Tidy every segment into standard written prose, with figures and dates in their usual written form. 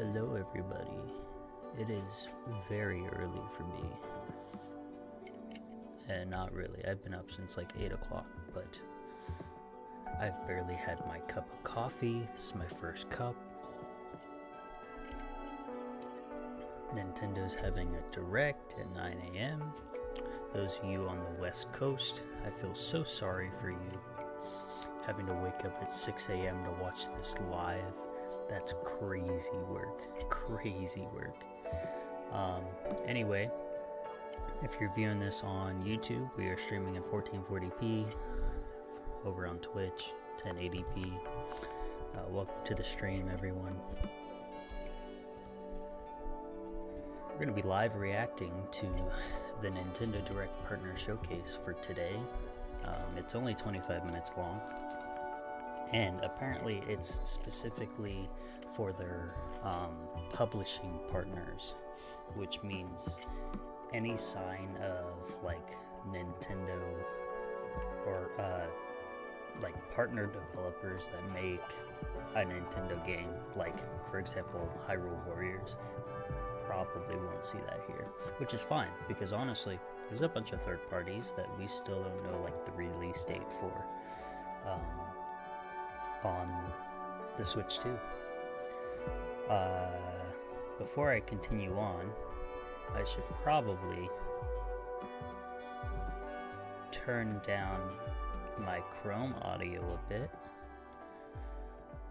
Hello everybody. It is very early for me. And not really, I've been up since like 8 o'clock, but I've barely had my cup of coffee. This is my first cup. Nintendo's having a direct at 9 a.m. Those of you on the West Coast, I feel so sorry for you. Having to wake up at 6 a.m. to watch this live. That's crazy work. Crazy work. Anyway, if you're viewing this on YouTube, we are streaming in 1440p. Over on Twitch, 1080p. Welcome to the stream, everyone. We're going to be live reacting to the Nintendo Direct Partner Showcase for today. It's only 25 minutes long. And apparently it's specifically for their publishing partners, which means any sign of like Nintendo or like partner developers that make a Nintendo game, like for example Hyrule Warriors, probably won't see that here, which is fine because honestly there's a bunch of third parties that we still don't know like the release date for on the Switch 2. Before I continue on, I should probably turn down my Chrome audio a bit.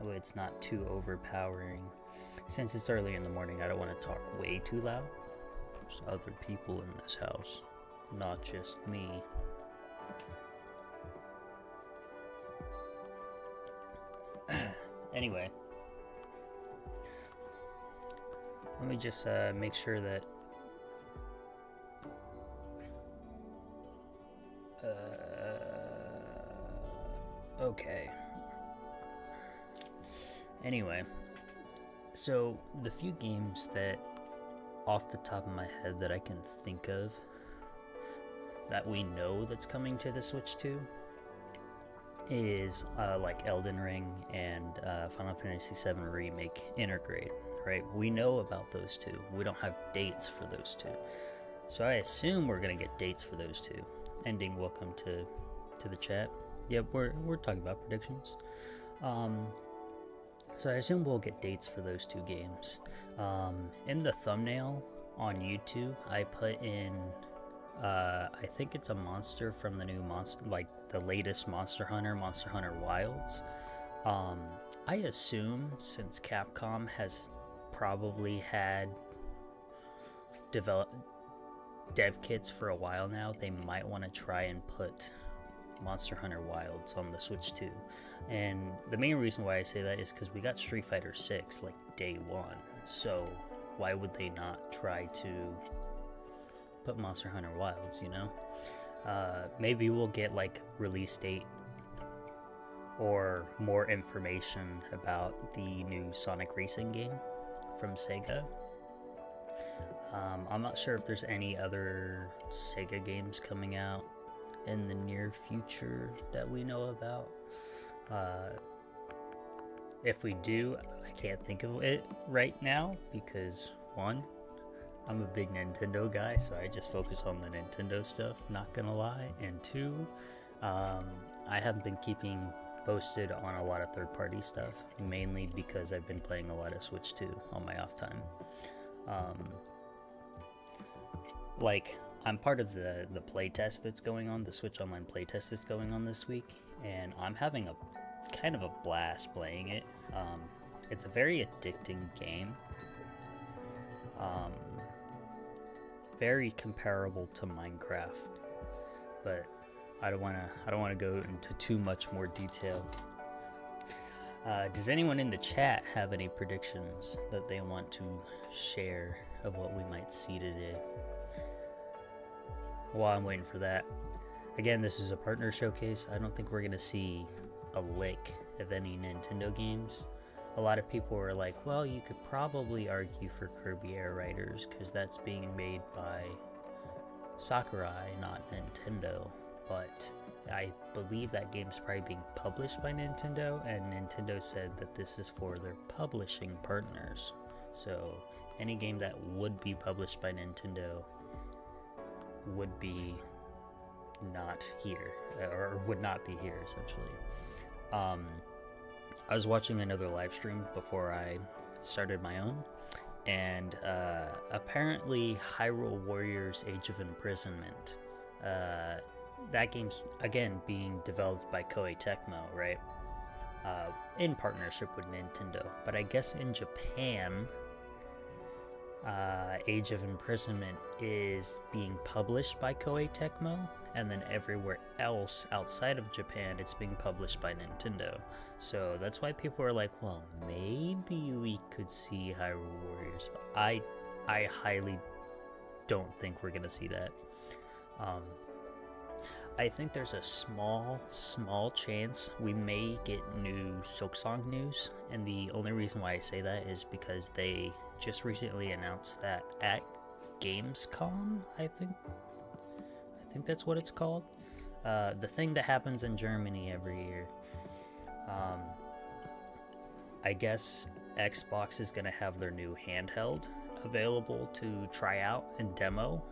Oh, it's not too overpowering. Since it's early in the morning, I don't want to talk way too loud. There's other people in this house, not just me. Anyway, let me just make sure that okay. Anyway, so the few games that off the top of my head that I can think of that we know that's coming to the Switch 2 is like Elden Ring and Final Fantasy VII Remake Intergrade, right? We know about those two. We don't have dates for those two. So I assume we're going to get dates for those two. Ending, welcome to the chat. Yep, we're talking about predictions. So I assume we'll get dates for those two games. In the thumbnail on YouTube, I put in I think it's a monster from the new monster, like the latest Monster Hunter Wilds. I assume since Capcom has probably had dev kits for a while now, they might want to try and put Monster Hunter Wilds on the Switch 2. And the main reason why I say that is because we got Street Fighter 6 like day one. So why would they not try to put Monster Hunter Wilds, you know? Maybe we'll get like release date or more information about the new Sonic Racing game from Sega. I'm not sure if there's any other Sega games coming out in the near future that we know about. If we do, I can't think of it right now because one, I'm a big Nintendo guy, so I just focus on the Nintendo stuff, not gonna lie. And two, I haven't been keeping posted on a lot of third-party stuff, mainly because I've been playing a lot of Switch 2 on my off time. Like, I'm part of the playtest that's going on, the Switch Online playtest that's going on this week, and I'm having a kind of a blast playing it. It's a very addicting game. Very comparable to Minecraft, but I don't want to go into too much more detail. Does anyone in the chat have any predictions that they want to share of what we might see today? While I'm waiting for that, again, this is a partner showcase. I don't think we're gonna see a lick of any Nintendo games. A lot of people were like, well, you could probably argue for Kirby Air Riders because that's being made by Sakurai, not Nintendo. But I believe that game's probably being published by Nintendo, and Nintendo said that this is for their publishing partners. So any game that would be published by Nintendo would be not here, or would not be here, essentially. I was watching another live stream before I started my own, and apparently Hyrule Warriors Age of Imprisonment, that game's, again, being developed by Koei Tecmo, right? In partnership with Nintendo. But I guess in Japan, Age of Imprisonment is being published by Koei Tecmo, and then everywhere else outside of Japan, it's being published by Nintendo. So that's why people are like, well, maybe we could see Hyrule Warriors. But I highly don't think we're gonna see that. I think there's a small chance we may get new Silksong news, and the only reason why I say that is because they just recently announced that at Gamescom, I think that's what it's called, the thing that happens in Germany every year. I guess Xbox is gonna have their new handheld available to try out and demo,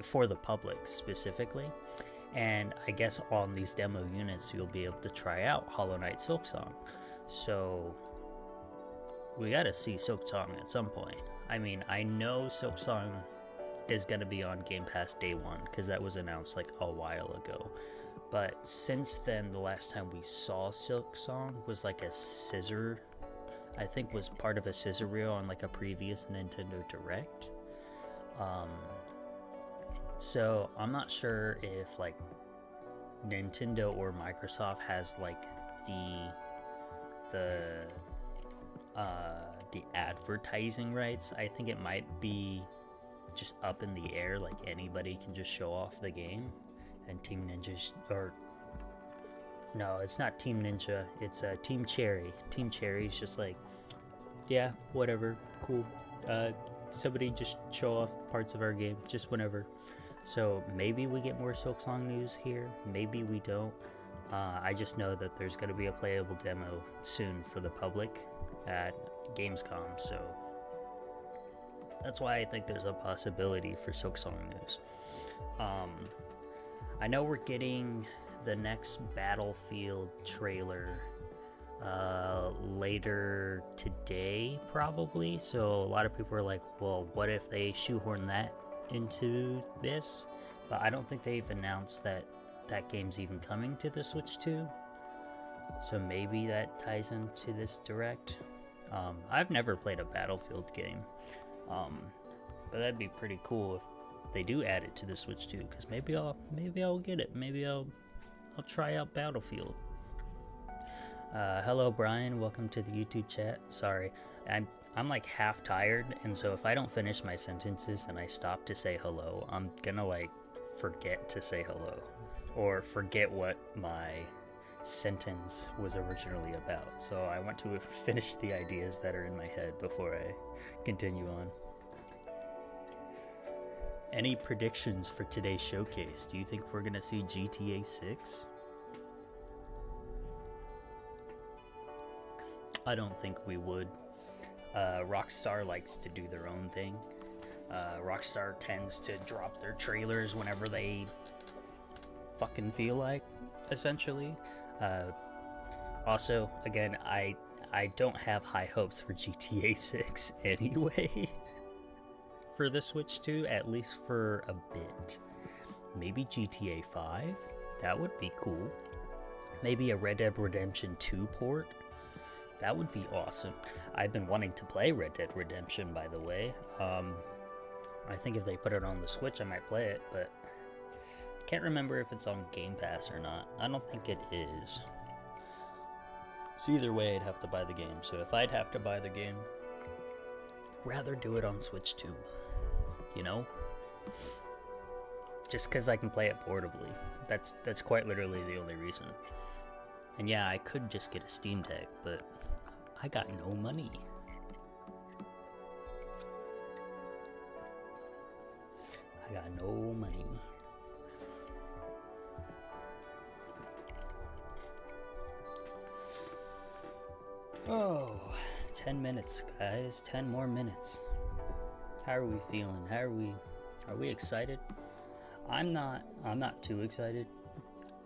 for the public specifically. And I guess on these demo units, you'll be able to try out Hollow Knight Silksong. So we gotta see Silksong at some point. I mean, I know Silksong is gonna be on Game Pass day one, because that was announced like a while ago. But since then, the last time we saw Silksong was like a scissor, I think was part of a scissor reel on like a previous Nintendo Direct. So I'm not sure if like Nintendo or Microsoft has like the advertising rights. I think it might be just up in the air, like anybody can just show off the game, and Team Ninja, or no, it's not Team Ninja, it's Team Cherry. Team Cherry's just like, yeah, whatever, cool. Somebody just show off parts of our game, just whenever. So maybe we get more Silksong news here, maybe we don't. I just know that there's going to be a playable demo soon for the public at Gamescom, so that's why I think there's a possibility for Silksong news. I know we're getting the next Battlefield trailer later today, probably, so a lot of people are like, well, what if they shoehorn that into this? But I don't think they've announced that that game's even coming to the Switch 2, so maybe that ties into this Direct. I've never played a Battlefield game, but that'd be pretty cool if they do add it to the Switch 2, because maybe I'll get it. Maybe I'll try out Battlefield. Hello Brian, welcome to the YouTube chat. Sorry, I'm like half tired, and so if I don't finish my sentences and I stop to say hello, I'm gonna like forget to say hello, or forget what my sentence was originally about. So I want to finish the ideas that are in my head before I continue on. Any predictions for today's showcase? Do you think we're gonna see GTA 6? I don't think we would. Rockstar likes to do their own thing. Rockstar tends to drop their trailers whenever they fucking feel like, essentially. Also, again, I don't have high hopes for GTA 6 anyway. For the Switch 2, at least for a bit. Maybe GTA 5? That would be cool. Maybe a Red Dead Redemption 2 port? That would be awesome. I've been wanting to play Red Dead Redemption, by the way. I think if they put it on the Switch, I might play it, but I can't remember if it's on Game Pass or not. I don't think it is. So either way, I'd have to buy the game. So if I'd have to buy the game, rather do it on Switch 2. You know? Just because I can play it portably. That's quite literally the only reason. And yeah, I could just get a Steam Deck, but I got no money. I got no money. Oh, 10 minutes, guys. 10 more minutes. How are we feeling? Are we excited? I'm not too excited.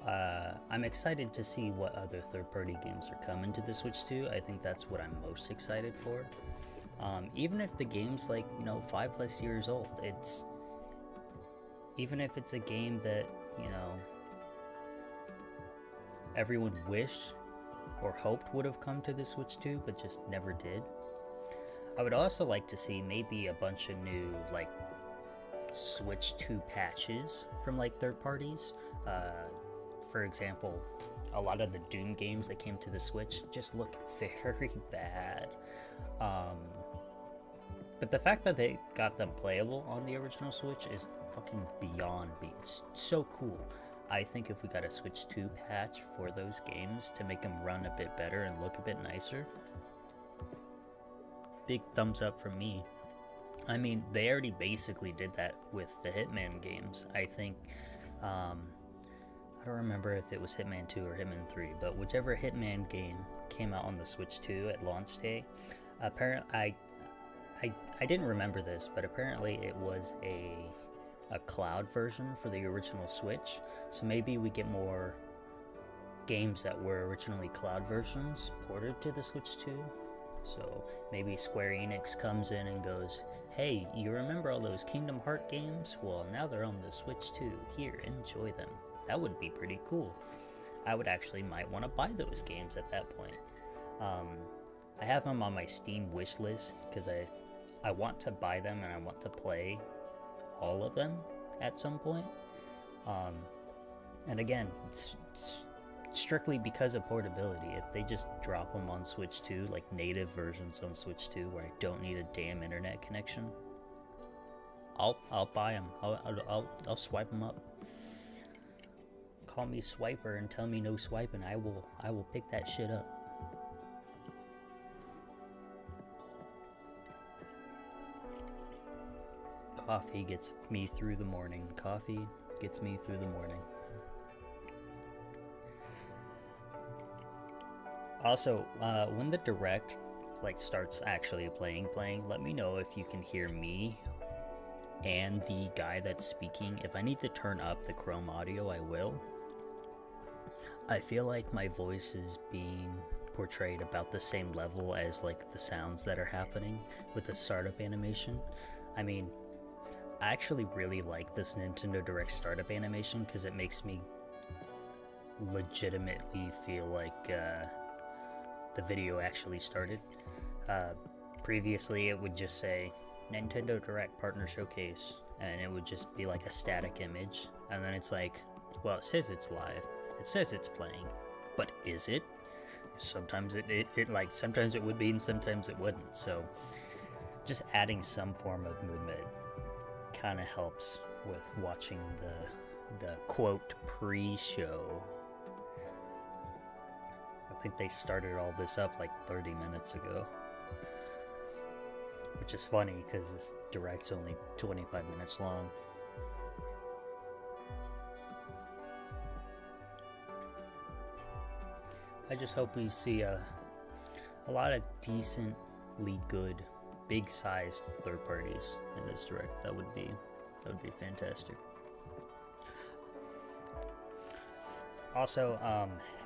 I'm excited to see what other third-party games are coming to the Switch 2. I think that's what I'm most excited for. Even if the game's like, 5+ years old, even if it's a game that, everyone wished or hoped would have come to the Switch 2, but just never did. I would also like to see maybe a bunch of new, like, Switch 2 patches from, like, third parties. For example, a lot of the Doom games that came to the Switch just look very bad. But the fact that they got them playable on the original Switch is fucking beyond me. It's so cool. I think if we got a Switch 2 patch for those games to make them run a bit better and look a bit nicer, big thumbs up from me. I mean, they already basically did that with the Hitman games. I think, I don't remember if it was Hitman 2 or Hitman 3, but whichever Hitman game came out on the Switch 2 at launch day, apparently, I didn't remember this, but apparently it was a cloud version for the original Switch, so maybe we get more games that were originally cloud versions ported to the Switch 2. So maybe Square Enix comes in and goes, hey, you remember all those Kingdom Hearts games? Well, now they're on the Switch 2. Here, enjoy them. That would be pretty cool. I would actually might want to buy those games at that point. I have them on my Steam wish list because I want to buy them and I want to play all of them at some point. And again, it's strictly because of portability. If they just drop them on Switch 2, like native versions on Switch 2 where I don't need a damn internet connection, I'll buy them. I'll swipe them up. Call me swiper and tell me no swiping. I will pick that shit up. Coffee gets me through the morning. Coffee gets me through the morning. Also, when the direct starts actually playing, let me know if you can hear me and the guy that's speaking. If I need to turn up the Chrome audio, I will. I feel like my voice is being portrayed about the same level as the sounds that are happening with the startup animation. I mean, I actually really like this Nintendo Direct startup animation because it makes me legitimately feel like the video actually started. Previously, it would just say Nintendo Direct Partner Showcase, and it would just be like a static image, and then it's like, well, it says it's live, it says it's playing, but is it? Sometimes sometimes it would be and sometimes it wouldn't. So just adding some form of movement kind of helps with watching the quote pre-show. I think they started all this up 30 minutes ago, which is funny because this direct's only 25 minutes long. I just hope we see a lot of decently good, big-sized third parties in this direct. That would be fantastic. Also,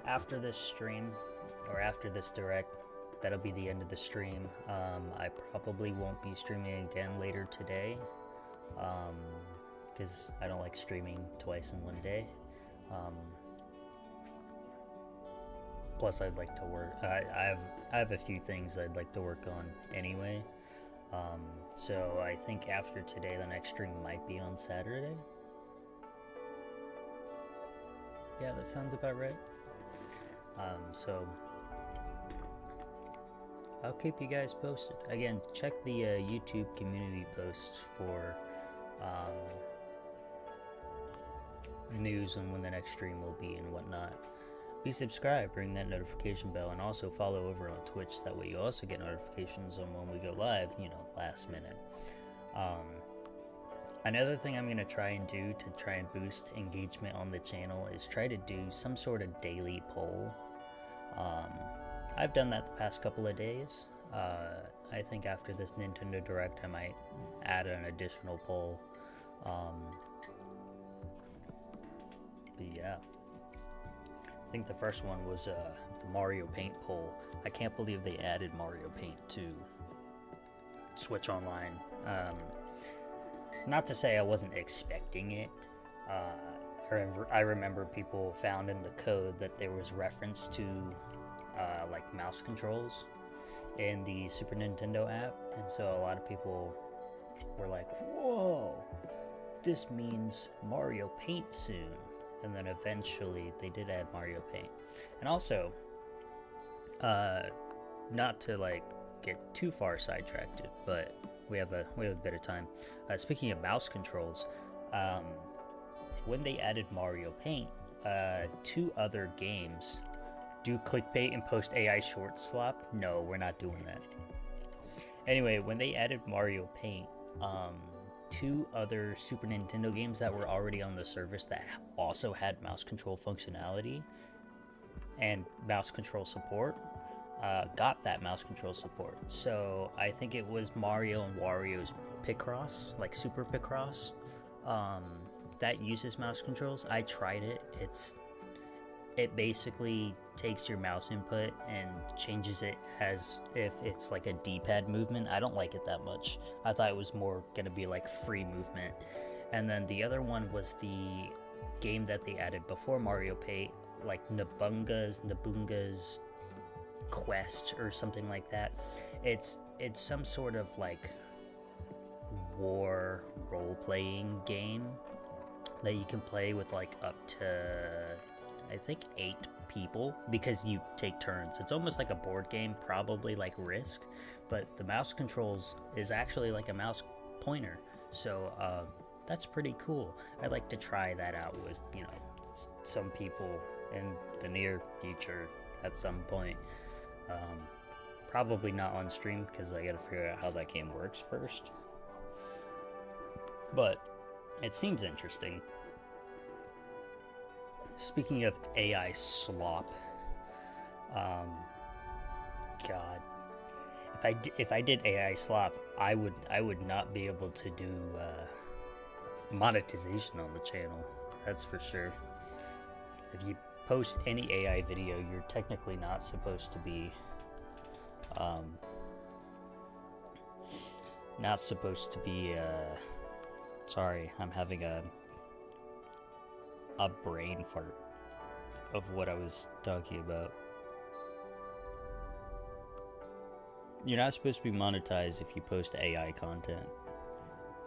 after this stream, or after this direct, that'll be the end of the stream. I probably won't be streaming again later today, because I don't like streaming twice in one day. Plus, I'd like to work. I have a few things I'd like to work on anyway. So I think after today, the next stream might be on Saturday. Yeah, that sounds about right. So I'll keep you guys posted. Again, check the YouTube community posts for news on when the next stream will be and whatnot. Be subscribed, ring that notification bell, and also follow over on Twitch. That way you also get notifications on when we go live, last minute. Another thing I'm going to try and do to try and boost engagement on the channel is try to do some sort of daily poll. I've done that the past couple of days. I think after this Nintendo Direct, I might add an additional poll. But yeah, I think the first one was the Mario Paint poll. I can't believe they added Mario Paint to Switch Online. Not to say I wasn't expecting it. I remember people found in the code that there was reference to like mouse controls in the Super Nintendo app, and so a lot of people were like, whoa, this means Mario Paint soon. And then eventually they did add Mario Paint. And also, not to like get too far sidetracked, but we have a bit of time. Speaking of mouse controls, when they added Mario Paint, 2 other games do clickbait and post AI short slop. No, we're not doing that. Anyway, when they added Mario Paint, 2 other Super Nintendo games that were already on the service that also had mouse control functionality and mouse control support got that mouse control support. So I think it was Mario and Wario's Picross, like Super Picross, that uses mouse controls. I tried it. It basically takes your mouse input and changes it as if it's like a D-pad movement. I don't like it that much. I thought it was more gonna be like free movement. And then the other one was the game that they added before Mario Paint, like Nabunga's Quest or something like that. It's some sort of like war role-playing game that you can play with like up to, I think, 8 people, because you take turns. It's almost like a board game, probably like Risk, but the mouse controls is actually like a mouse pointer. So that's pretty cool. I'd like to try that out with, you know, some people in the near future at some point. Probably not on stream, because I gotta figure out how that game works first. But it seems interesting. Speaking of AI slop, God, if I did AI slop, I would not be able to do monetization on the channel. That's for sure. If you post any AI video, you're technically not supposed to be sorry, I'm having a brain fart of what I was talking about. You're not supposed to be monetized if you post AI content,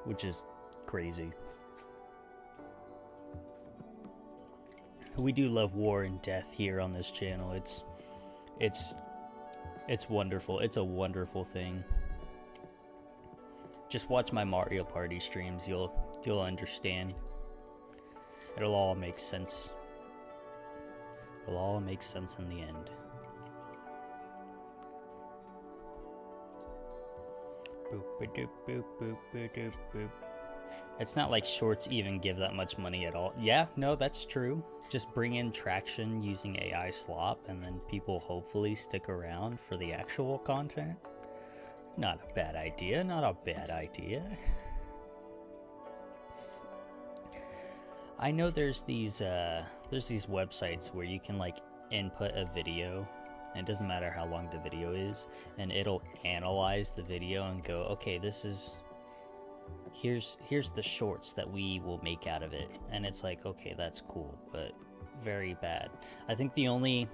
which is crazy. We do love war and death here on this channel. It's wonderful. It's a wonderful thing. Just watch my Mario Party streams. You'll understand. It'll all make sense. It'll all make sense in the end. Boop, ba-doop, boop, boop, ba-doop, boop. It's not like shorts even give that much money at all. Yeah, no, that's true. Just bring in traction using AI slop, and then people hopefully stick around for the actual content. Not a bad idea. Not a bad idea. I know there's these websites where you can like input a video, and it doesn't matter how long the video is, and it'll analyze the video and go, okay, here's the shorts that we will make out of it. And it's like, okay, that's cool, but very bad. I think the only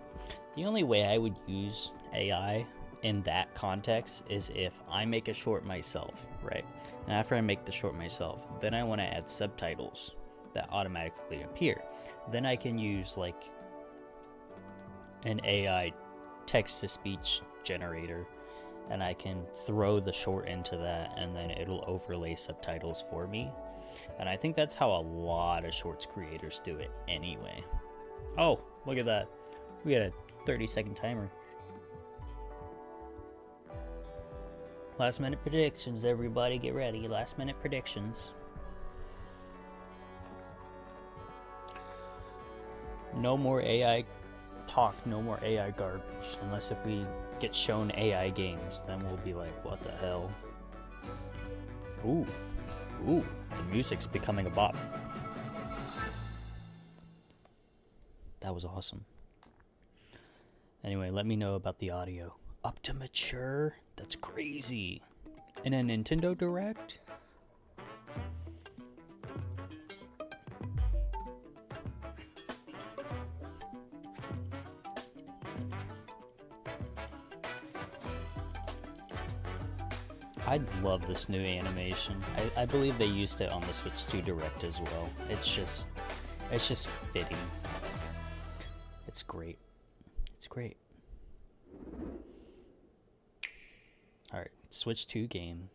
way I would use AI in that context is if I make a short myself, right? And after I make the short myself, then I want to add subtitles that automatically appear. Then I can use like an AI text-to-speech generator, and I can throw the short into that, and then it'll overlay subtitles for me. And I think that's how a lot of shorts creators do it anyway. Oh, look at that. We got a 30-second timer. Last minute predictions, everybody get ready. Last minute predictions. No more AI talk, no more AI garbage. Unless if we get shown AI games, then we'll be like, what the hell? Ooh, the music's becoming a bop. That was awesome. Anyway, let me know about the audio. Up to mature? That's crazy. In a Nintendo Direct? I love this new animation. I believe they used it on the Switch 2 Direct as well. It's just fitting. It's great. It's great. Alright, Switch 2 game.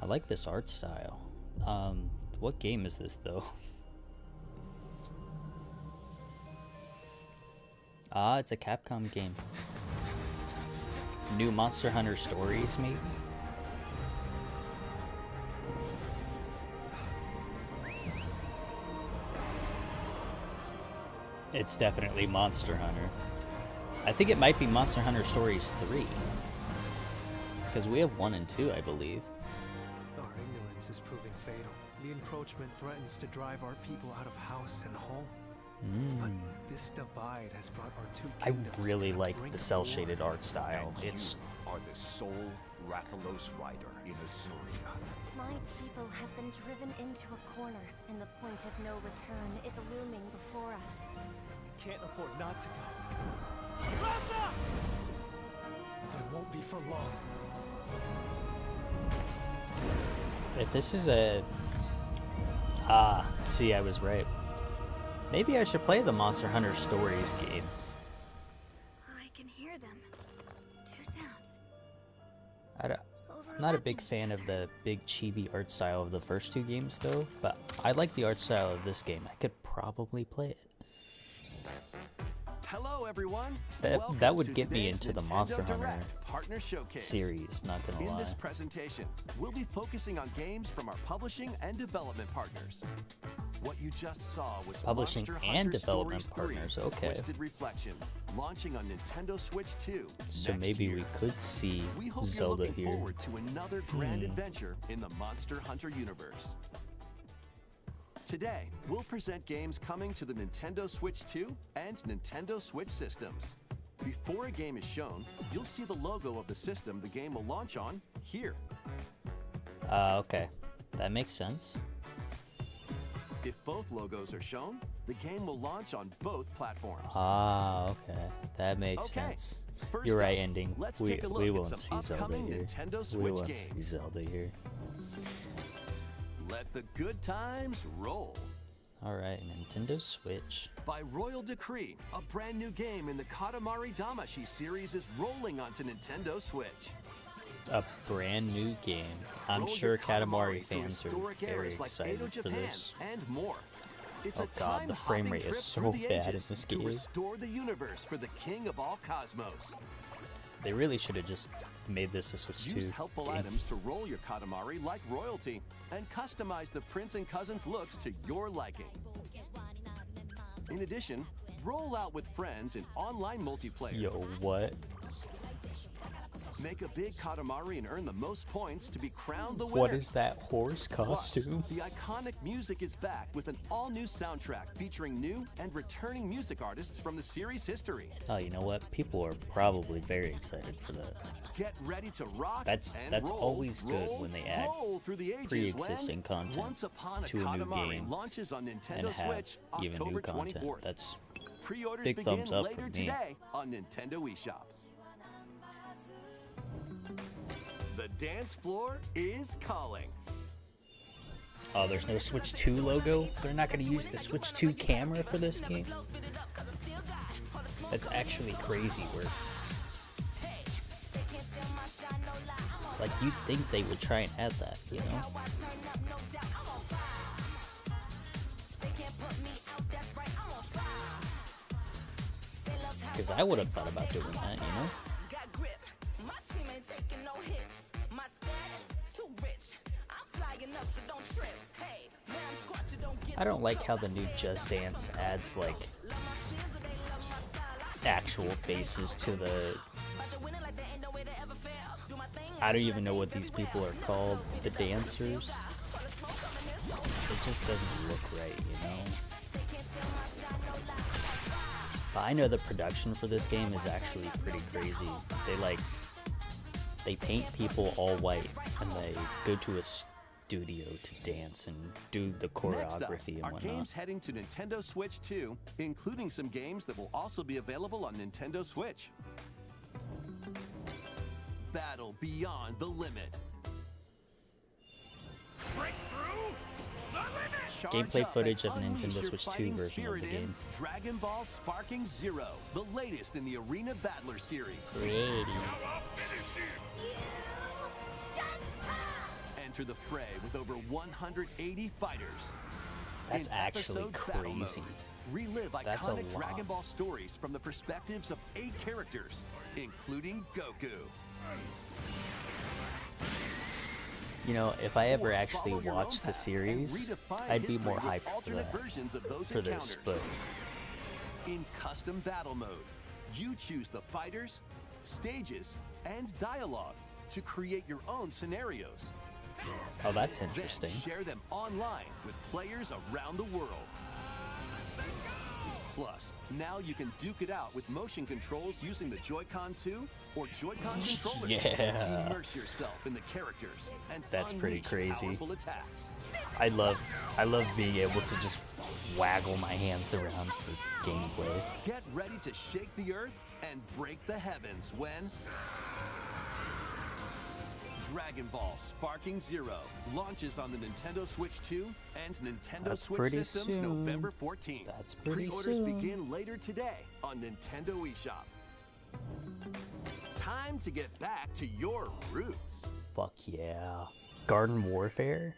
I like this art style. What game is this though? Ah, it's a Capcom game. New Monster Hunter Stories, maybe? It's definitely Monster Hunter. I think it might be Monster Hunter Stories 3. Because we have 1 and 2, I believe. Our ignorance is proving fatal. The encroachment threatens to drive our people out of house and home. But this divide has brought our two I kingdoms really to the like brink the of cel-shaded war. art style. And It's you are the sole Rathalos rider in Azuria. My people have been driven into a corner, and the point of no return is looming before us. Can't afford not to go. Ratha! But it won't be for long. if this is a see, I was right. Maybe I should play the Monster Hunter Stories games. I can hear them. Two sounds. I'm not a big fan of the big chibi art style of the first 2 games though, but I like the art style of this game. I could probably play it. Hello, everyone. That would get me into the Nintendo Monster Hunter Direct Partner Showcase series, not gonna In lie. this presentation, we'll be focusing on games from our publishing and development partners. What you just saw was Publishing Monster and Hunter development Stories 3: partners, okay. Twisted Reflection, launching on Nintendo Switch 2 So next maybe year. we could see We hope Zelda you're looking here. forward to another grand adventure in the Monster Hunter universe. Today, we'll present games coming to the Nintendo Switch 2 and Nintendo Switch systems. Before a game is shown, you'll see the logo of the system the game will launch on here. Okay. That makes sense. If both logos are shown, the game will launch on both platforms. Okay. That makes Okay, sense. first You're right, up, ending. let's We take a look we at won't some see Zelda upcoming here. Nintendo We Switch won't games. see Zelda here. Let the good times roll. Alright, Nintendo Switch. By royal decree, a brand new game in the Katamari Damacy series is rolling onto Nintendo Switch. A brand new game. I'm Roll sure your Katamari through fans are historic very eras like excited Edo for Japan this. and more. It's Oh a god, the frame time-hopping rate trip is so through the bad in ages this to game. restore the universe for the king of all cosmos. They really should have just made this a Switch 2 Use helpful game. items to roll your Katamari like royalty and customize the prince and cousins looks to your liking. In addition, roll out with friends in online multiplayer. Yo, what? Make a big Katamari and earn the most points to be crowned the winner. What is that horse Plus, costume? the iconic music is back with an all-new soundtrack featuring new and returning music artists from the series' history. Oh, you know what? People are probably very excited for that. Get ready to rock That's and roll, always good roll, when they add roll through the ages pre-existing when content Once Upon a to a new Katamari game launches on and Nintendo have Switch even October new content. 24th. That's Pre-orders big begin thumbs up later from me. today on Nintendo eShop. The dance floor is calling. Oh, there's no Switch 2 logo? They're not going to use the Switch 2 camera for this game? That's actually crazy work. Like, you'd think they would try and add that, you know? Because I would have thought about doing that, you know? I don't like how the new Just Dance adds like actual faces to the. I don't even know what these people are called, the dancers. It just doesn't look right, you know? But I know the production for this game is actually pretty crazy. They paint people all white and they go to a studio to dance and do the Next up, choreography and our whatnot. games heading to Nintendo Switch 2, including some games that will also be available on Nintendo Switch. Battle Beyond the Limit. Charge Gameplay up footage and of an unleash Nintendo your Switch 2 fighting version of spirit the in game. Dragon Ball Sparking Zero, the latest in the Arena Battler series. Pretty. Enter the fray with over 180 fighters. That's In actually episode battle mode, crazy. relive That's a iconic Dragon lot. Ball stories from the perspectives of 8 characters, including Goku. You know, if I ever Or actually follow your own watched the path series, and redefine I'd be history more with hyped for alternate that. versions of those For this, encounters. but In custom battle mode, you choose the fighters, stages, and dialogue to create your own scenarios. oh, that's Then interesting. share them online with players around the world. Plus, now you can duke it out with motion controls using the Joy-Con 2 or Joy-Con controllers. Yeah. Immerse yourself in the characters and That's pretty unleash crazy. powerful attacks. I love being able to just waggle my hands around for gameplay. Get ready to shake the earth and break the heavens when Dragon Ball Sparking Zero launches on the Nintendo Switch 2 and Nintendo That's Switch pretty systems soon. November 14th. That's pretty Pre-orders soon. begin later today on Nintendo eShop. Time to get back to your roots. Fuck yeah. Garden Warfare?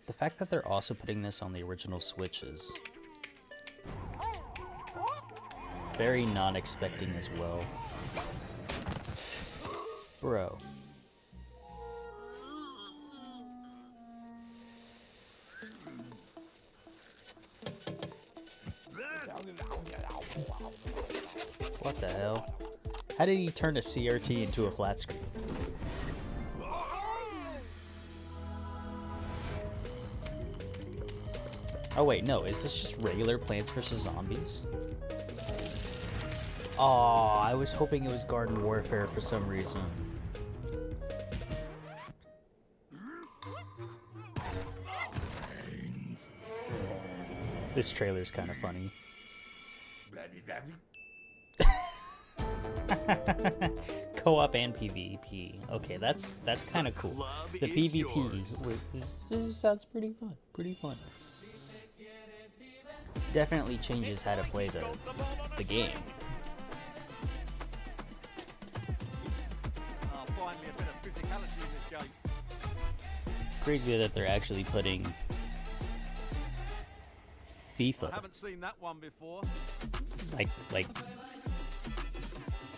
The fact that they're also putting this on the original Switch is very not expecting as well. Bro. What the hell? How did he turn a CRT into a flat screen? Oh wait, no, is this just regular Plants vs. Zombies? Oh, I was hoping it was Garden Warfare for some reason. This trailer's kind of funny. Co-op and PvP. Okay, that's kind of cool. Club The is PvP sounds pretty fun. Pretty fun. Definitely changes how to play the game. Finally a bit of physicality in this game. Crazy that they're actually putting I FIFA, haven't seen that one before. like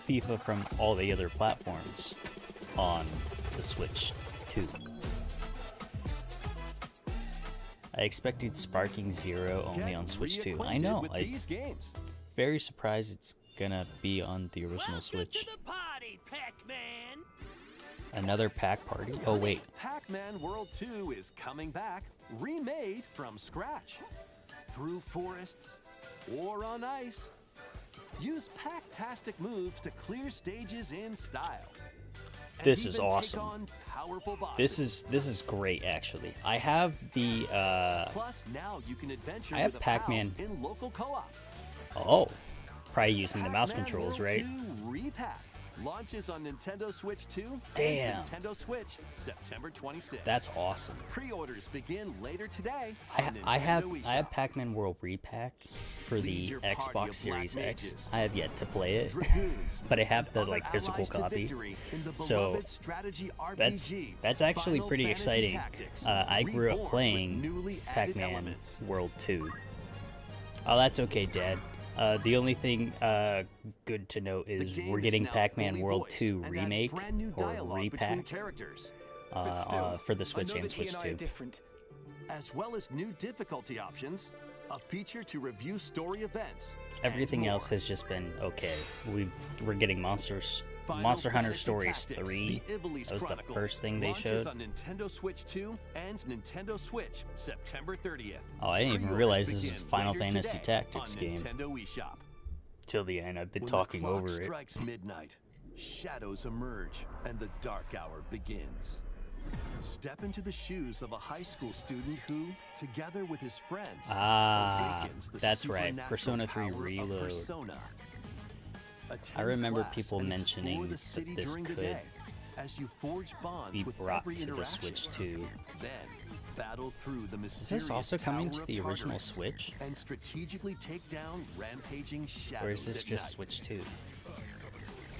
FIFA from all the other platforms on the Switch 2. I expected Sparking Zero only Get on Switch 2. I reacquainted know. with I'm these games. very surprised it's gonna be on the original Switch. Party, Pac-Man. Another pack party? Oh wait, Pac-Man World 2 is coming back, remade from scratch. Through forests or on ice. Use Pac-tastic moves to clear stages in style. And This is even take awesome. on powerful bosses. this is great actually. I have the Plus, now you can adventure I have with a pal Pac-Man. in local co-op. oh, probably using the mouse Pac-Man controls, World right? 2 Repack launches on Nintendo Switch 2 Damn. and Nintendo Switch September 26th. That's awesome. Pre-orders begin later today. I on have Nintendo I have eShop. Pac-Man World Repack for the Lead your party of Xbox black Series X. mages. I have yet to play it, Dragoons, but I have the other like physical allies to copy. victory in the So beloved strategy that's RPG, actually Final pretty Fantasy exciting. Tactics, I grew reborn up with playing newly added Pac-Man elements. World 2. Oh, that's okay, Dad. The only thing good to note The is game we're is getting now Pac-Man fully World voiced 2 and adds remake brand new or dialogue between repack characters. But still, for the Switch I know and that he Switch and I are 2. different, as well as new difficulty options, a feature to review story events. Everything else has just been okay. We're getting Monster Hunter Stories 3. That was the first thing they showed. On Nintendo Switch 2 and Nintendo Switch, September 30th. Oh, I didn't even realize this is Final Fantasy Tactics on game. Nintendo eShop. Till the end, I've been When talking the clock over it. strikes midnight, shadows emerge and the dark hour begins. Step into the shoes of a high school student who, together with his friends, awakens the that's right, supernatural Persona 3 power of Reload. Persona. I Attend remember class people and mentioning explore the that city this during the could day as you forge bonds be with brought every to the interaction. Switch 2. Then battle through the Is mysterious this also coming Tower to of the original Tartarus Switch? and strategically take down rampaging shadows Or is this at just night. Switch 2?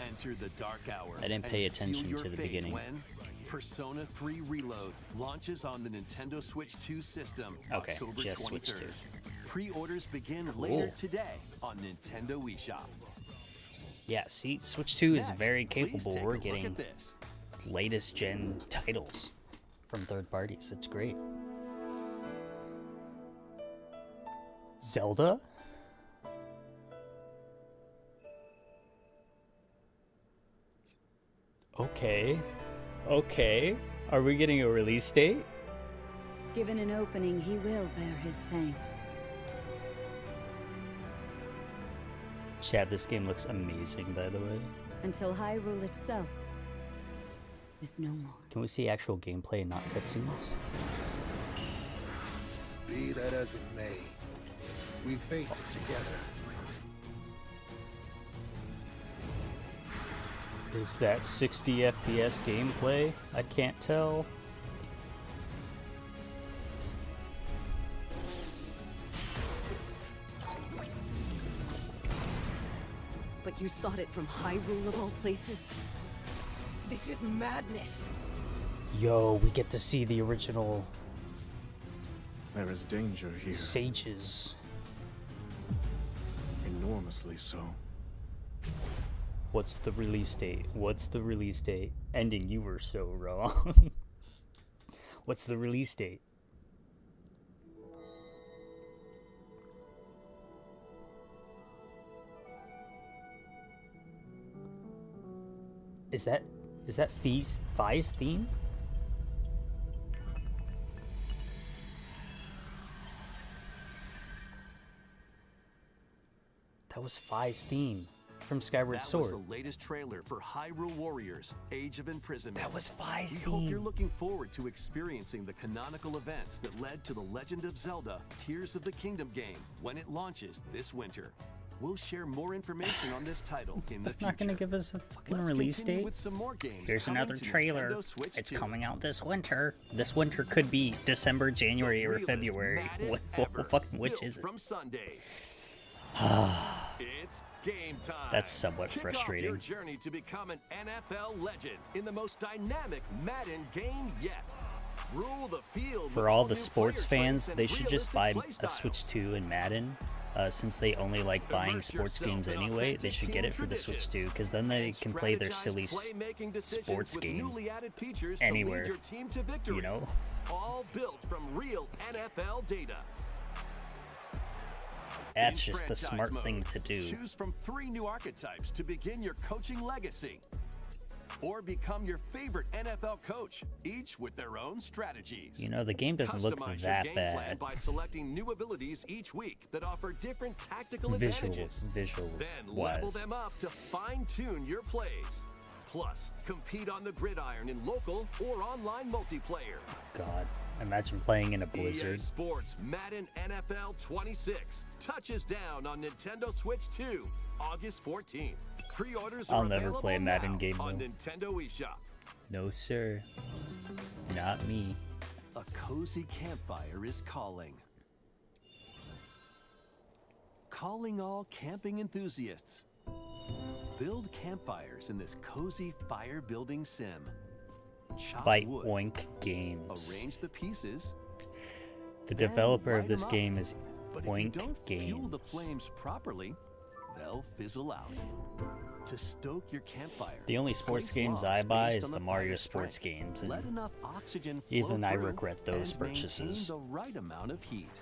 Enter the dark hour. I didn't and pay seal attention your to the fate beginning. When Persona 3 Reload launches on the Nintendo Switch 2 system Okay, October just 23rd. Switch 2. Pre-orders begin Cool. later today on Nintendo eShop. Yeah, see, Switch 2 is Next, very please capable. take a We're look getting at this. latest gen titles from third parties. It's great. Zelda? Okay. Okay. Are we getting a release date? Given an opening, he will bear his fangs. Chad, this game looks amazing, by the way. Until Hyrule itself is no more. Can we see actual gameplay and not cutscenes? Be that as it may, we face it together. Is that 60 FPS gameplay? I can't tell. But you sought it from Hyrule of all places? This is madness! Yo, we get to see the original There is danger here, sages. enormously so. What's the release date? What's the release date? Ending, you were so wrong. What's the release date? Is that Fi's theme? That was Fi's theme from Skyward That Sword. was the latest trailer for Hyrule Warriors: Age of Imprisonment. That was Fi's We hope you're theme. looking forward to experiencing the canonical events that led to The Legend of Zelda: Tears of the Kingdom game when it launches this winter. We'll share more information on this title in the future. Not gonna give us a fucking Let's release continue date. with some more games. Here's coming another to trailer. Nintendo Switch It's 2. coming out this winter. This winter could be December, January, or Realest February. Madden What ever, fucking which built is it? From Sundays. It's game time. That's somewhat Kick frustrating. Off your journey to become an NFL legend in the most dynamic Madden game yet. Rule the field For with all all the new sports player fans, traits and they should just buy realistic play a Switch styles. 2 and Madden. Since they only like buying Immerse sports yourself games in anyway, they authentic should get team it for the Switch 2, traditions because then they and can play their strategize silly playmaking decisions sports with game newly added features to anywhere, lead your team to victory. you know? All built from real NFL data. That's In just the franchise smart mode, thing to do. Choose from 3 new archetypes to begin your coaching legacy. Or become your favorite NFL coach, each with their own strategies. You know, the game doesn't look Customize that your game plan bad. by selecting new abilities each week that offer different tactical Visual advantages. Then level wise. them up to fine-tune your plays. Plus, compete on the gridiron in local or online multiplayer. God, imagine playing in a EA blizzard. Sports Madden NFL 26 touches down on Nintendo Switch 2, August 14th. Pre-orders are I'll never available play a Madden now game, on though. Nintendo eShop. No, sir. Not me. A cozy campfire is calling. Calling all camping enthusiasts. Build campfires in this cozy fire building sim. Chop By wood, Oink Games. arrange the pieces, The then developer of light this 'em up. game is but if you Oink don't fuel the Games. flames properly, they'll fizzle out. To stoke your campfire, The only sports place games logs I buy based is on the Mario fire's sports strength. games, and Let enough oxygen flow even I through regret those and purchases. maintain the right amount of heat.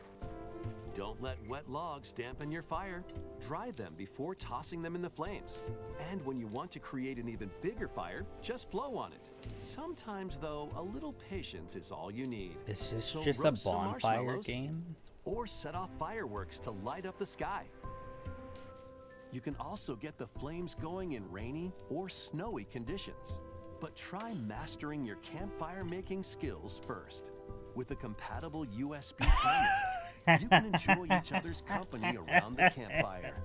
Don't let wet logs dampen your fire. Dry them before tossing them in the flames. And when you want to create an even bigger fire, just blow on it. Sometimes, though, a little patience is all you need. Is this So just a roast some bonfire marshmallows game? or set off fireworks to light up the sky. You can also get the flames going in rainy or snowy conditions. But try mastering your campfire making skills first. With a compatible USB camera, you can enjoy each other's company around the campfire.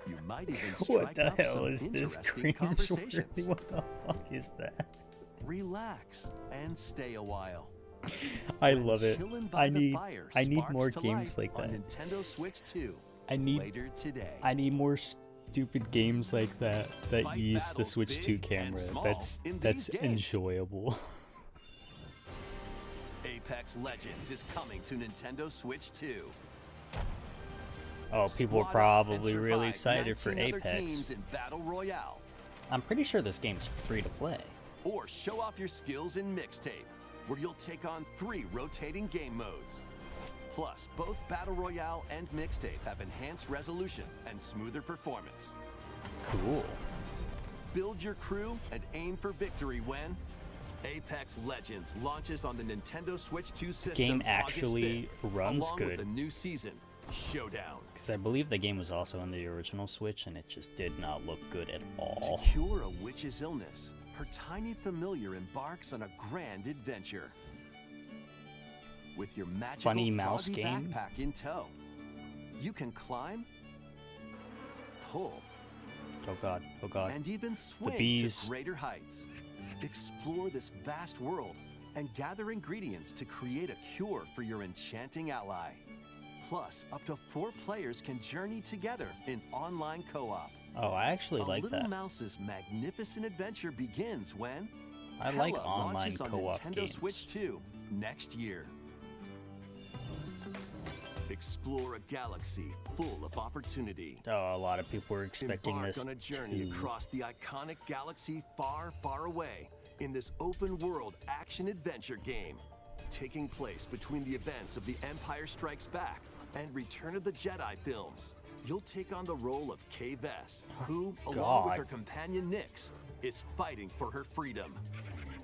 You might even What strike the up hell some is this interesting conversations. cringeworthy? What the fuck is that? Relax and stay a while. I When love it. chillin' by I the need fire more sparks to games light like on that. Nintendo Switch 2 I need later today. more stupid games like that Fight use the battles Switch 2 big and camera. small That's in these games. enjoyable. Apex Legends is coming to Nintendo Switch 2. Oh, people are Squad up probably and really survive excited for 19 other Apex. teams in Battle Royale. I'm pretty sure this game's free to play. Or show off your skills in Mixtape, where you'll take on 3 rotating game modes. Plus, both Battle Royale and Mixtape have enhanced resolution and smoother performance. Cool. Build your crew and aim for victory when Apex Legends launches on the Nintendo Switch 2 system Game August actually 5th, runs along good. with the new season, Showdown. Because I believe the game was also on the original Switch, and it just did not look good at all. To cure a witch's illness, her tiny familiar embarks on a grand adventure. With your magical Funny mouse froggy game? backpack in tow, you can climb, pull, Oh god, oh god. and even swing bees. to greater heights. Explore this vast world and gather ingredients to create a cure for your enchanting ally. Plus, up to 4 players can journey together in online co-op. Oh, I actually like Little that. Mouse's magnificent adventure begins when I like Hella online launches on co-op Nintendo games. Switch 2 next year. Explore a galaxy full of opportunity. Oh, a lot of people were expecting Embark this on a journey to... across the iconic galaxy far, far away in this open world action adventure game, taking place between the events of The Empire Strikes Back and Return of the Jedi films. You'll take on the role of Kay Vess, who, along with God. her companion Nyx, is fighting for her freedom.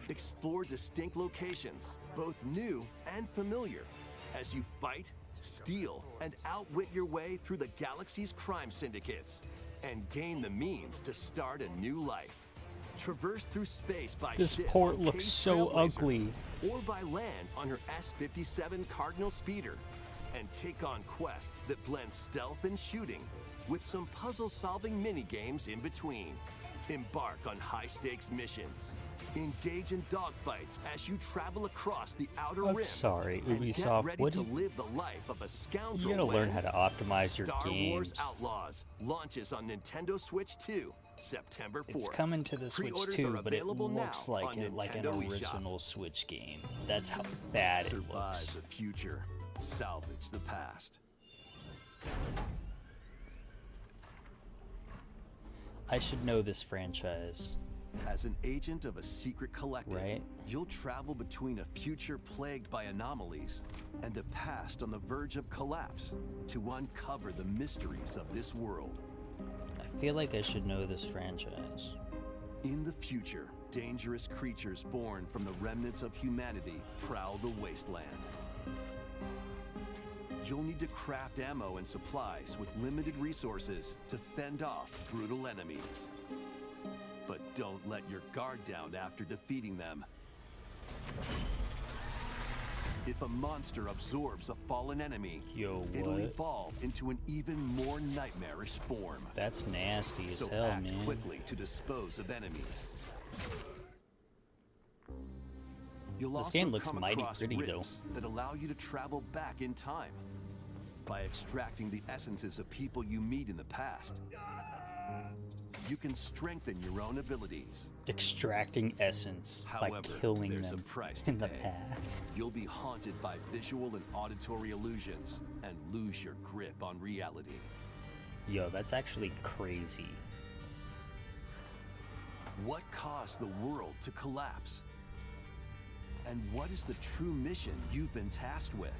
Explore distinct locations, both new and familiar, as you fight, steal, and outwit your way through the galaxy's crime syndicates, and gain the means to start a new life. Traverse through space by This ship port on looks Kay's so Trailblazer, ugly. or by land on her S-57 Cardinal Speeder, and take on quests that blend stealth and shooting with some puzzle-solving mini-games in between. Embark on high-stakes missions. Engage in dogfights as you travel across the Outer I'm Rim. sorry, and Ubisoft, get ready what to do you... live the life of a scoundrel. You gotta learn when how to optimize your Star Wars games. Outlaws launches on Nintendo Switch 2, September 4th. It's coming to the Switch Pre-orders too, are but it available looks now like on an Nintendo eShop. original Switch game. That's how bad it Survive looks. the future. Salvage the past. I should know this franchise. As an agent of a secret collective, Right. you'll travel between a future plagued by anomalies and a past on the verge of collapse to uncover the mysteries of this world. I feel like I should know this franchise. In the future, dangerous creatures born from the remnants of humanity prowl the wasteland. You'll need to craft ammo and supplies with limited resources to fend off brutal enemies. But don't let your guard down after defeating them. If a monster absorbs a fallen enemy, Yo, it'll what? evolve into an even more nightmarish form. That's nasty as So hell, act man. quickly to dispose of enemies. You'll This also game looks come mighty across pretty, though. rifts that allow you to travel back in time by extracting the essences of people you meet in the past. You can strengthen your own abilities. Extracting essence by However, killing there's them a price to in the pay. past. You'll be haunted by visual and auditory illusions and lose your grip on reality. Yo, that's actually crazy. What caused the world to collapse? And what is the true mission you've been tasked with?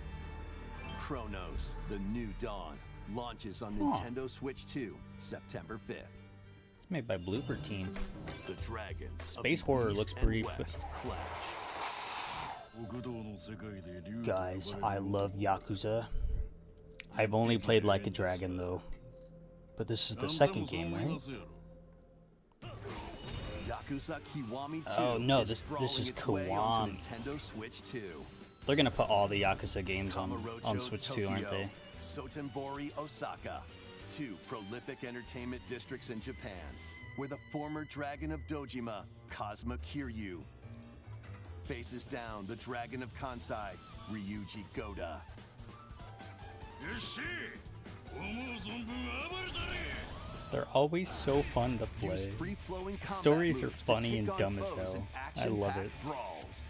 Chronos, The New Dawn, launches on Nintendo Switch 2, September 5th. It's made by Blooper Team. The dragons Space of the horror East looks and pretty West clash. Guys, I love Yakuza. I've only played Like a Dragon though. But this is the second game, right? Yakuza Kiwami 2 Oh no, is this sprawling is its way onto Kiwami. Nintendo Switch 2. They're gonna put all the Yakuza games on Kamurocho, Switch 2, aren't they? Sotenbori, Osaka, two prolific entertainment districts in Japan, where the former dragon of Dojima, Kazuma Kiryu, faces down the dragon of Kansai, Ryuji Goda. They're always so fun to Use play. free-flowing combat Stories are moves to funny take and on dumb as foes in hell. I love it. action-packed brawls.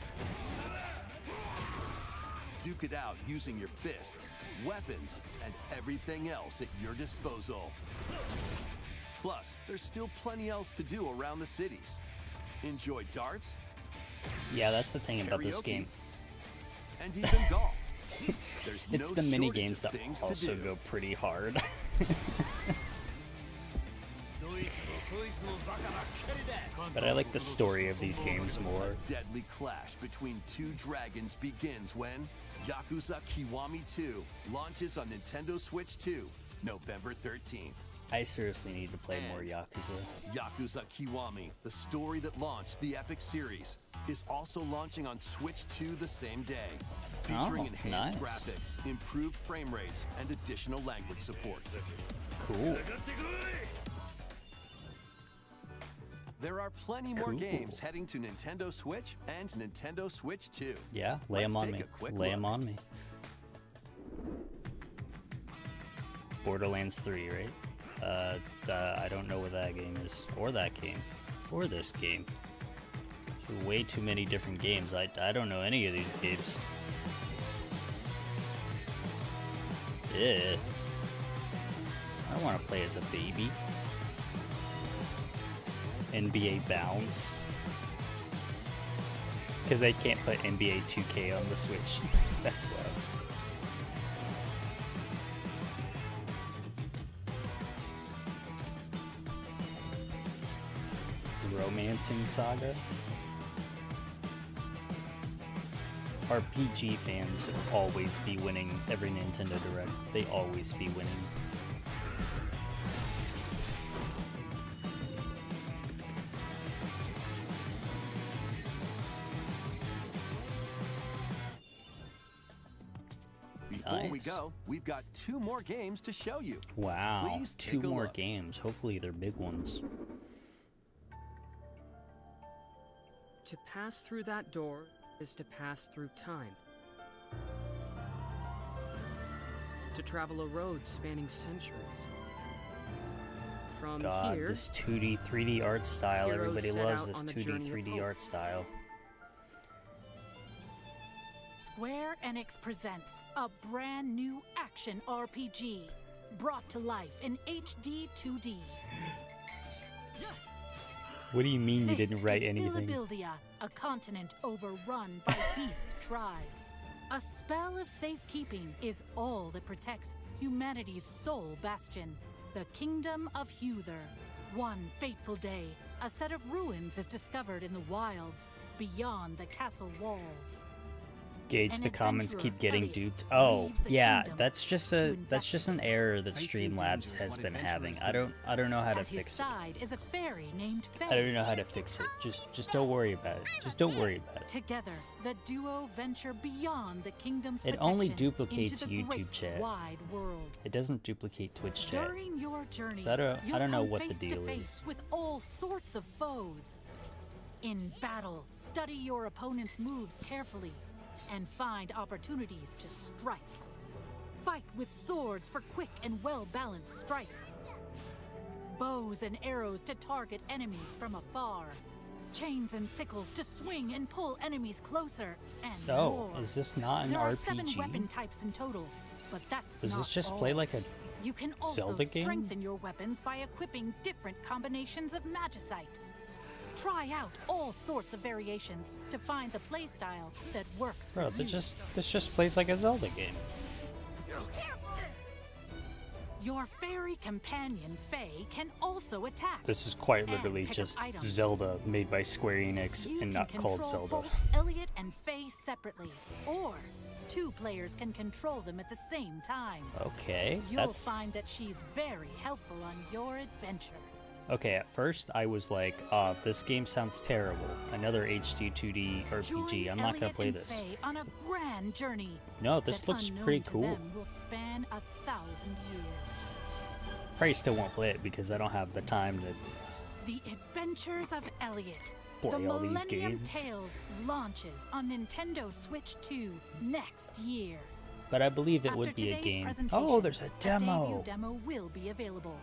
Duke it out using your fists, weapons, and everything else at your disposal. Plus, there's still plenty else to do around the cities. Enjoy darts, Yeah, that's the thing about this karaoke, game. and even golf. There's It's no the mini shortage games of that things also to do. go pretty hard. But I like the story of these games more. A deadly clash between two dragons begins when Yakuza Kiwami 2 launches on Nintendo Switch 2, November 13th. I seriously need to play more And Yakuza. Yakuza Kiwami, the story that launched the epic series, is also launching on Switch 2 the same day, featuring Oh, enhanced nice. graphics, improved frame rates, and additional language support. Cool. There are plenty more Cool. games heading to Nintendo Switch and Nintendo Switch 2. Yeah, lay Let's them on take me. a quick Lay them look. on me. Borderlands 3, right? I don't know what that game is, or that game, or this game. Way too many different games. I don't know any of these games. Yeah. I don't want to play as a baby. NBA Bounce. Because they can't put NBA 2K on the Switch. That's why. Romancing Saga. RPG fans always be winning every Nintendo Direct. They always be winning. Before we Nice. go, we've got 2 more games to show you. Wow, Please 2 take a more look. games. Hopefully they're big ones. To pass through that door is to pass through time. To travel a road spanning centuries. From God, here, this 2D, 3D art style. heroes Everybody set loves out this on a 2D, journey of 3D hope. art style. Square Enix presents a brand new action RPG brought to life in HD 2D. What do you mean you This didn't write is anything? Billibildia, a continent overrun by beast tribes. A spell of safekeeping is all that protects humanity's sole bastion, the Kingdom of Huther. One fateful day, a set of ruins is discovered in the wilds beyond the castle walls. Gauge, An the comments keep adventurer, getting Elliot, duped. Oh, leaves the yeah, kingdom that's just an error that Facing Streamlabs danger is has what been having. adventurers I don't know how to At his fix it. side is a fairy named Faye. I don't know how to fix it. Just don't worry about it. Just don't worry about it. Together, the duo venture beyond the kingdom's It only protection duplicates into the YouTube great chat. wide world. It doesn't duplicate Twitch chat. During your journey, So I don't you'll know come what the face deal to face is. with all sorts of foes. In battle, study your opponent's moves carefully and find opportunities to strike. Fight with swords for quick and well-balanced strikes. Bows and arrows to target enemies from afar. Chains and sickles to swing and pull enemies closer, and Oh, more. is this not an There are 7 RPG? weapon types in total, but that's Does not this just all. play like a You can also Zelda game? strengthen your weapons by equipping different combinations of magicite. Try out all sorts of variations to find the playstyle that works for Bro, you. this just plays like a Zelda game. Your fairy companion, Faye, can also attack. This is quite and literally pick up just items. Zelda made by Square Enix You and can not called control Zelda. both Elliot and Faye separately, or two players can control them at the same time. Okay, You'll that's... find that she's very helpful on your adventure. Okay, at first I was like, this game sounds terrible. Another HD 2D RPG. Join I'm not gonna Elliot play and this. Faye on a grand journey. No, this that looks unknown pretty to cool. them will span 1,000 years. Probably still won't play it because I don't have the time to The Adventures of Elliot. play The all these Millennium games. Tales launches on Nintendo Switch 2 next year. But I believe it After would be a today's game. presentation, Oh, there's a debut demo. demo will be available,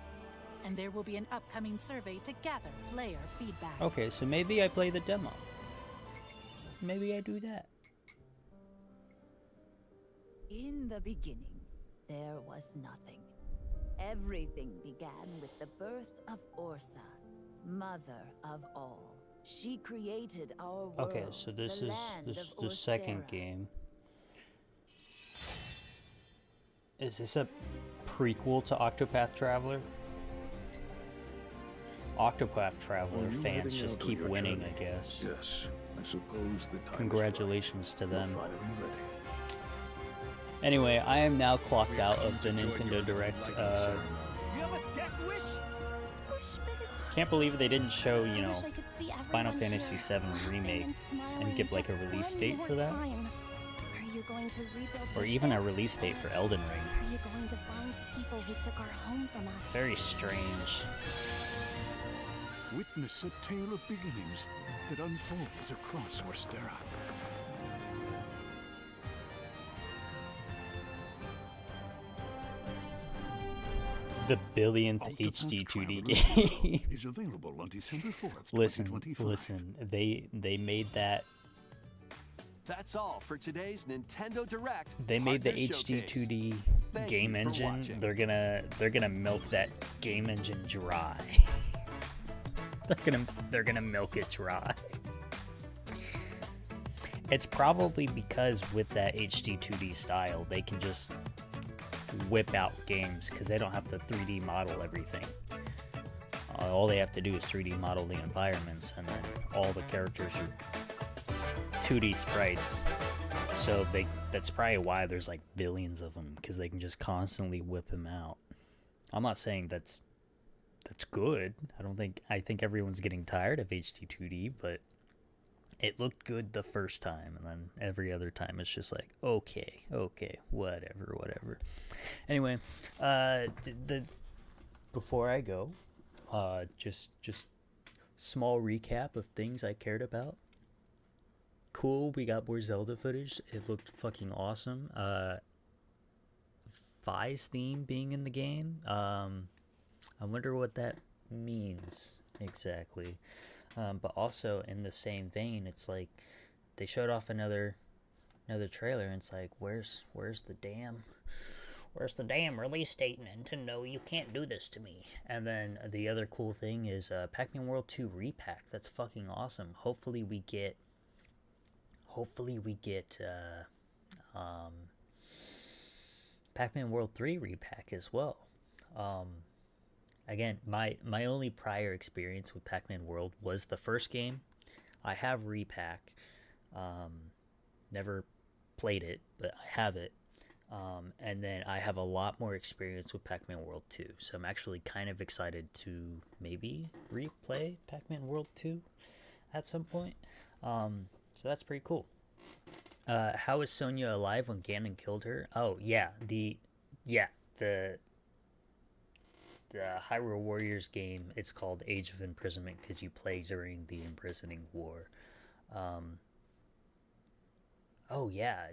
and there will be an upcoming survey to gather player feedback. Okay, so maybe I play the demo. Maybe I do that. In the beginning, there was nothing. Everything began with the birth of Orsa, mother of all. She created our world. Okay, so this is the second game. Is this a prequel to Octopath Traveler? Octopath Traveler fans just keep winning, I guess. Yes, I suppose the time Congratulations to is right. them. We're finally ready. Anyway, I am now clocked out of the Nintendo Direct. You have a death wish? Can't believe they didn't show, you know, Wish I could see Final everyone Fantasy here, VII Remake laughing smiling and give like a just release one date more for that, time. Are you going to rebuild or the even a ship? release date for Elden Ring. Are you going to find the people who took our home from us? Very strange. Witness a tale of beginnings that unfolds across Orstera. The billionth Octopath HD 2D Traveler game. is available on December 4th, Listen, 2025. listen. They made that. That's all for today's Nintendo Direct. They made the Partner HD Showcase. 2D Thank game you for engine. watching. They're gonna milk that game engine dry. they're gonna milk it dry. It's probably because with that HD 2D style, they can just whip out games because they don't have to 3D model everything. All they have to do is 3D model the environments, and then all the characters are 2D sprites. So that's probably why there's like billions of them, because they can just constantly whip them out. I'm not saying that's good. I think everyone's getting tired of HD 2D, but it looked good the first time, and then every other time it's just like, okay, whatever. Anyway, before I go, just small recap of things I cared about. Cool, we got more Zelda footage. It looked fucking awesome. Vi's theme being in the game. I wonder what that means exactly. But also in the same vein, it's like they showed off another trailer, and it's like, where's the damn release date, Nintendo? You can't do this to me. And then the other cool thing is Pac-Man World 2 repack. That's fucking awesome. Hopefully we get Pac-Man World 3 repack as well. Again, my only prior experience with Pac-Man World was the first game. I have repack. Never played it, but I have it. And then I have a lot more experience with Pac-Man World 2. So I'm actually kind of excited to maybe replay Pac-Man World 2 at some point. So that's pretty cool. How is Sonya alive when Ganon killed her? Oh, yeah. The Hyrule Warriors game, it's called Age of Imprisonment because you play during the imprisoning war. Oh, yeah.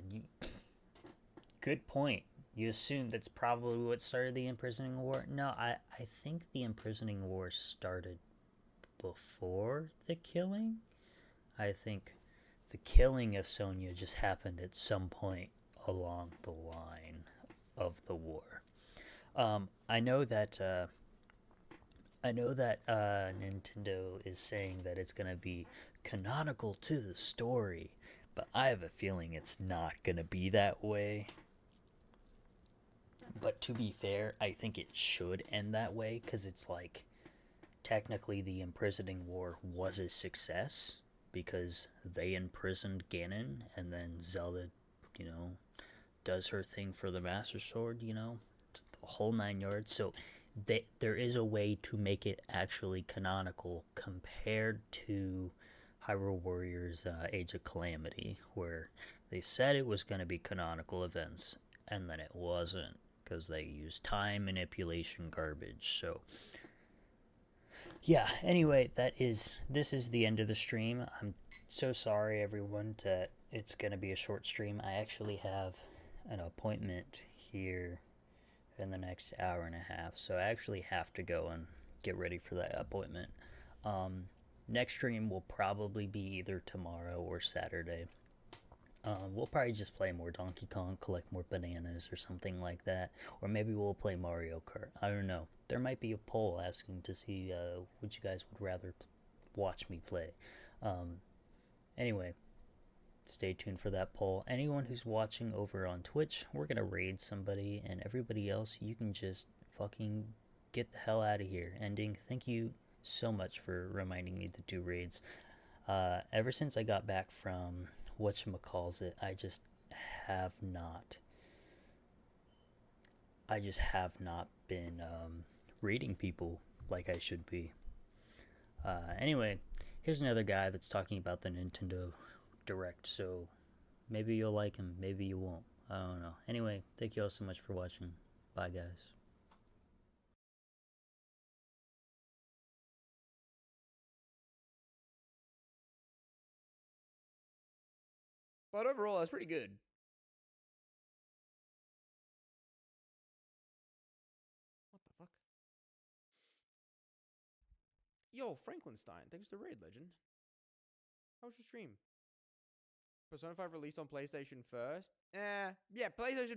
Good point. You assume that's probably what started the imprisoning war? No, I think the imprisoning war started before the killing. I think the killing of Sonya just happened at some point along the line of the war. I know that I know that Nintendo is saying that it's gonna be canonical to the story, but I have a feeling it's not gonna be that way. But to be fair, I think it should end that way, because it's like, technically the imprisoning war was a success, because they imprisoned Ganon, and then Zelda, you know, does her thing for the Master Sword, you know, the whole 9 yards. So there is a way to make it actually canonical compared to Hyrule Warriors Age of Calamity, where they said it was going to be canonical events, and then it wasn't, because they used time manipulation garbage. So yeah, anyway, this is the end of the stream. I'm so sorry, everyone, that it's going to be a short stream. I actually have an appointment here in the next hour and a half, so I actually have to go and get ready for that appointment. Next stream will probably be either tomorrow or Saturday. We'll probably just play more Donkey Kong, collect more bananas or something like that, or maybe we'll play Mario Kart. I don't know. There might be a poll asking to see what you guys would rather watch me play. Anyway, stay tuned for that poll. Anyone who's watching over on Twitch, we're gonna raid somebody, and everybody else, you can just fucking get the hell out of here. Ending, thank you so much for reminding me to do raids. Ever since I got back from whatchamacallit, I just have not been raiding people like I should be. Anyway, here's another guy that's talking about the Nintendo Direct, so maybe you'll like him, maybe you won't. I don't know. Anyway, thank you all so much for watching. Bye, guys. But overall, that's pretty good. What the fuck? Yo, Franklinstein, thanks to Raid Legend. How was your stream? Persona 5 released on PlayStation first? Yeah, PlayStation